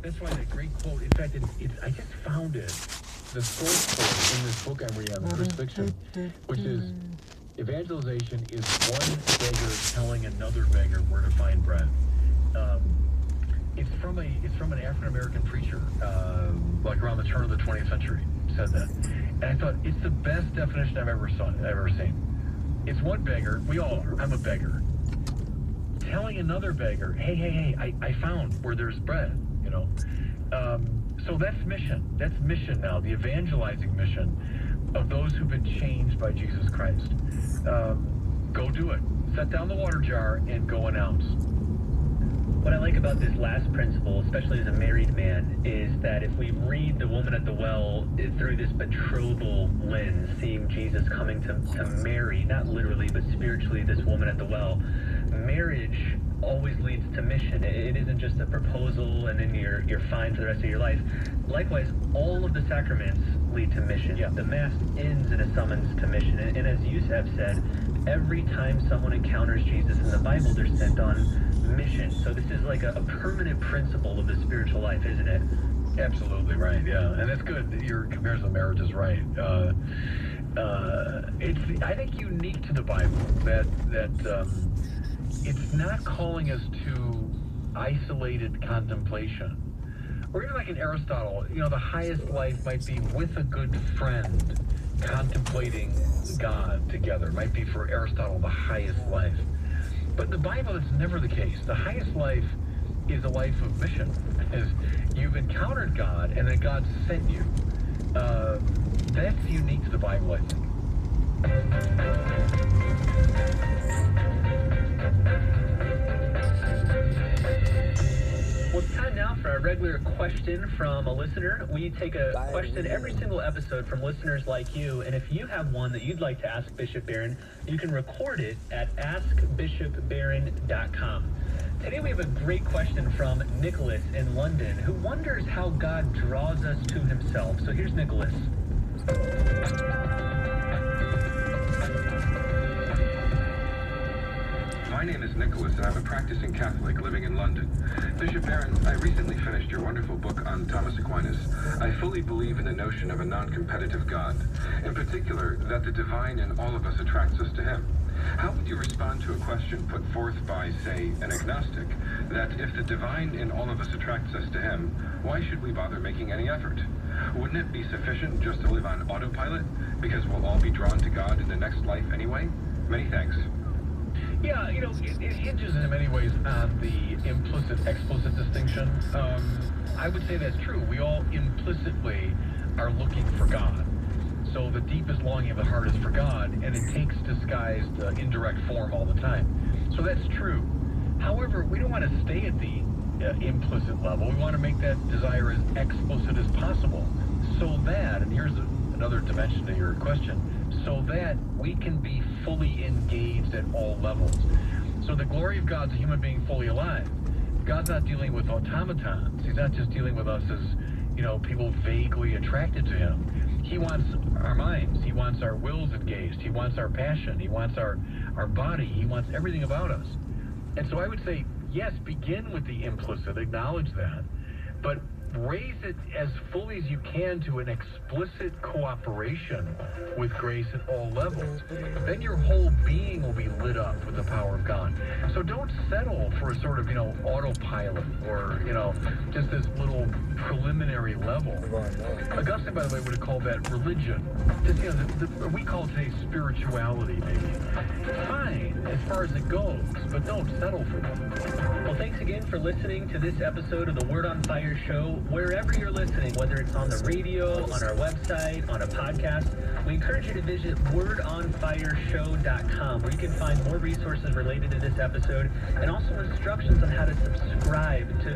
That's why that great quote, in fact, I just found it, the source quote in this book I'm reading on crucifixion, which is, evangelization is one beggar telling another beggar where to find bread. It's from an African-American preacher, like around the turn of the 20th century, said that. And I thought, it's the best definition I've ever seen. It's one beggar, we all are, I'm a beggar, telling another beggar, hey, I found where there's bread, you know. So that's mission. That's mission now, the evangelizing mission of those who've been changed by Jesus Christ. Go do it. Set down the water jar and go announce. What I like about this last principle, especially as a married man, is that if we read the woman at the well through this betrothal lens, seeing Jesus coming to marry, not literally, but spiritually, this woman at the well, marriage always leads to mission. It isn't just a proposal and then you're fine for the rest of your life. Likewise, all of the sacraments lead to mission. Yeah. The Mass ends in a summons to mission. And as you have said, every time someone encounters Jesus in the Bible, they're sent on mission. So this is like a permanent principle of the spiritual life, isn't it? Absolutely right, yeah. And that's good. Your comparison of marriage is right. It's, I think, unique to the Bible that it's not calling us to isolated contemplation. Or even like in Aristotle, you know, the highest life might be with a good friend contemplating God together. It might be for Aristotle the highest life. But in the Bible, it's never the case. The highest life is a life of mission. Is you've encountered God and then God sent you. That's unique to the Bible, I think. Well, it's time now for our regular question from a listener. We take a question every single episode from listeners like you, and if you have one that you'd like to ask Bishop Barron, you can record it at askbishopbarron.com. Today we have a great question from Nicholas in London, who wonders how God draws us to himself. So here's Nicholas. My name is Nicholas, and I'm a practicing Catholic living in London. Bishop Barron, I recently finished your wonderful book on Thomas Aquinas. I fully believe in the notion of a non-competitive God, in particular, that the divine in all of us attracts us to him. How would you respond to a question put forth by, say, an agnostic, that if the divine in all of us attracts us to him, why should we bother making any effort? Wouldn't it be sufficient just to live on autopilot, because we'll all be drawn to God in the next life anyway? Many thanks. Yeah, you know, it hinges in many ways on the implicit-explicit distinction. I would say that's true. We all implicitly are looking for God. So the deepest longing of the heart is for God, and it takes disguised, indirect form all the time. So that's true. However, we don't want to stay at the implicit level. We want to make that desire as explicit as possible, so that, and here's another dimension to your question, so that we can be fully engaged at all levels. So the glory of God's a human being fully alive. God's not dealing with automatons. He's not just dealing with us as, you know, people vaguely attracted to him. He wants our minds. He wants our wills engaged. He wants our passion. He wants our body. He wants everything about us. And so I would say, yes, begin with the implicit, acknowledge that, but raise it as fully as you can to an explicit cooperation with grace at all levels. Then your whole being will be lit up with the power of God. So don't settle for a sort of, you know, autopilot or, you know, just this little preliminary level. Augustine, by the way, would have called that religion. Just, you know, we call it today spirituality, maybe. Fine, as far as it goes, but don't settle for that. Well, thanks again for listening to this episode of the Word on Fire show. Wherever you're listening, whether it's on the radio, on our website, on a podcast, we encourage you to visit wordonfireshow.com, where you can find more resources related to this episode and also instructions on how to subscribe to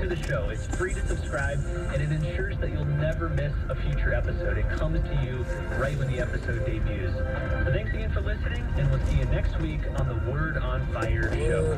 the show. It's free to subscribe, and it ensures that you'll never miss a future episode. It comes to you right when the episode debuts. So thanks again for listening, and we'll see you next week on the Word on Fire show.